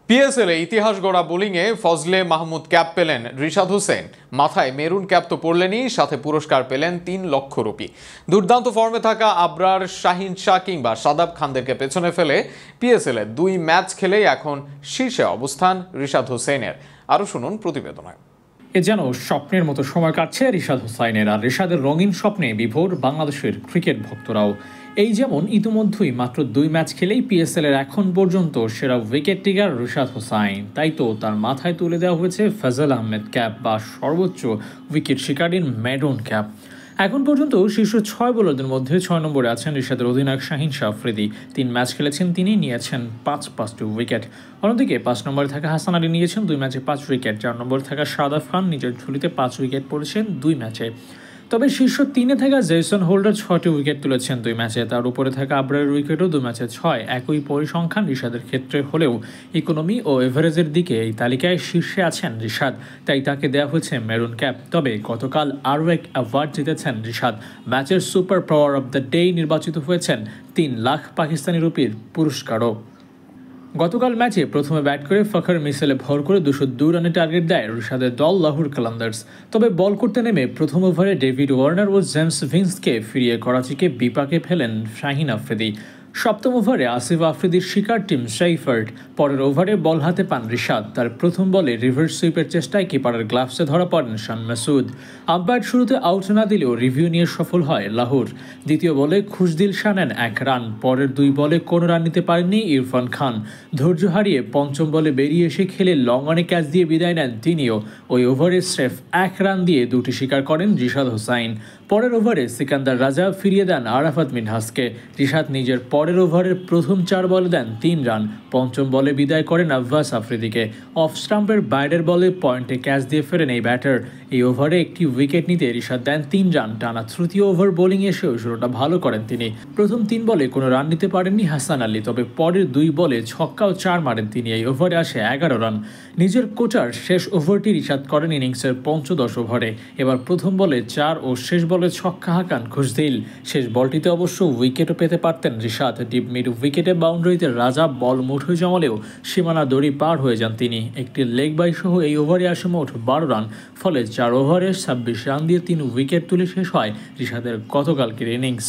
পিএসএলে ইতিহাস গড়া বোলিংয়ে ফজলে মাহমুদ ক্যাপ পেলেন রিশাদ হোসেন। মাথায় মেরুন ক্যাপ তো পড়লেনই, সাথে পুরস্কার পেলেন ৩ লক্ষ রুপি। দুর্দান্ত ফর্মে থাকা আবরার, শাহিন শাহ কিংবা সাদাব খানদেরকে পেছনে ফেলে পিএসএলে ২ ম্যাচ খেলেই এখন শীর্ষে অবস্থান রিশাদ হোসেনের। আরও শুনুন প্রতিবেদনায়। এ যেন স্বপ্নের মতো সময় কাটছে রিশাদ হোসাইনের। আর রিশাদের রঙিন স্বপ্নে বিভোর বাংলাদেশের ক্রিকেট ভক্তরাও। এই যেমন ইতিমধ্যেই মাত্র ২ ম্যাচ খেলেই পিএসএল এর এখন পর্যন্ত সেরা উইকেট টেকার রিশাদ হোসাইন। তাই তো তার মাথায় তুলে দেওয়া হয়েছে ফজল আহমেদ ক্যাপ বা সর্বোচ্চ উইকেট শিকারীর মেরুন ক্যাপ। এখন পর্যন্ত শীর্ষ ৬ বোলারদের মধ্যে ৬ নম্বরে আছেন রিশাদের অধিনায়ক শাহিন শাহ আফ্রিদি। ৩ ম্যাচ খেলেছেন তিনি, নিয়েছেন ৫টি উইকেট। অন্যদিকে ৫ নম্বরে থাকা হাসান আলী নিয়েছেন ২ ম্যাচে ৫ উইকেট। ৪ নম্বরে থাকা সাদাব খান নিজের ঝুলিতে ৫ উইকেট পড়েছেন ২ ম্যাচে। তবে শীর্ষ ৩-এ থাকা জেসন হোল্ডার ৬টি উইকেট তুলেছেন ২ ম্যাচে। তার উপরে থাকা আবরারের উইকেটও ২ ম্যাচে ৬। একই পরিসংখ্যান রিশাদের ক্ষেত্রে হলেও ইকোনমি ও এভারেজের দিকে এই তালিকায় শীর্ষে আছেন রিশাদ, তাই তাকে দেওয়া হয়েছে মেরুন ক্যাপ। তবে গতকাল আরও এক অ্যাওয়ার্ড জিতেছেন রিশাদ। ম্যাচের super power of the day নির্বাচিত হয়েছেন ৩ লাখ পাকিস্তানি রুপির পুরস্কারও। গতকাল ম্যাচে প্রথমে ব্যাট করে ফখর মিসেলে ভর করে ২০২ রানে টার্গেট দেয় রিশাদের দল লাহোর কালান্দার্স। তবে বল করতে নেমে প্রথম ওভারে ডেভিড ওয়ার্নার ও জেমস ভিন্সকে ফিরিয়ে করাচিকে বিপাকে ফেলেন শাহিন আফ্রিদি। সপ্তম ওভারে আসিফ আফ্রিদির শিকার টিম সেইফার্ট। পরের ওভারে বল হাতে পান রিশাদ। তার প্রথম বলে রিভার্স সুইপের চেষ্টায় কিপারের গ্লাভসে ধরা পড়েন শান মাসুদ। আম্পায়ার শুরুতে আউট না দিলেও রিভিউ নিয়ে সফল হয় লাহোর। দ্বিতীয় বলে খুশদিল শাহ নেন ১ রান। পরের ২ বলে কোনো রান নিতে পারেননি ইরফান খান। ধৈর্য হারিয়ে পঞ্চম বলে বেরিয়ে এসে খেলে লং অনে ক্যাচ দিয়ে বিদায় নেন তিনিও। ওই ওভারে স্রেফ ১ রান দিয়ে ২টি শিকার করেন রিশাদ হোসাইন। পরের ওভারে সিকান্দার রাজা ফিরিয়ে দেন আরাফাত মিনহাসকে। রিশাদ নিজের পরের ওভারের প্রথম ৪ বলে দেন ৩ রান। পঞ্চম বলে বিদায় করেন আব্বাস আফ্রিদিকে। অফ স্টাম্পের বাইরের বলে পয়েন্টে ক্যাচ দিয়ে ফেরেন এই ব্যাটার। এই ওভারে একটি উইকেট নিতে রিশাদ দেন ৩ রান। টানা তৃতীয় ওভার বোলিং এসেও শুরুটা ভালো করেন তিনি। প্রথম ৩ বলে কোনো রান নিতে পারেননি হাসান আলী, তবে পরের ২ বলে ছক্কা ও ৪ মারেন তিনি। এই ওভারে আসে ১১ রান। নিজের কোচার শেষ ওভারটি রিশাদ করেন ইনিংসের পঞ্চদশ ওভারে। এবার প্রথম বলে ৪ ও শেষ বলে ছক্কা হাঁকান খুশদিল। শেষ বলটিতে অবশ্য উইকেটও পেতে পারতেন রিশাদ। ডিপ মিড উইকেটে বাউন্ডারিতে রাজা বল মুঠোয় জমালেও সীমানা দড়ি পার হয়ে যান তিনি। একটি লেগ বাই সহ এই ওভারে আসে মোট ১২ রান। ফলে ৪ ওভারে ২৬ রান দিয়ে ৩ উইকেট তুলে শেষ হয় রিশাদের গতকালকের ইনিংস।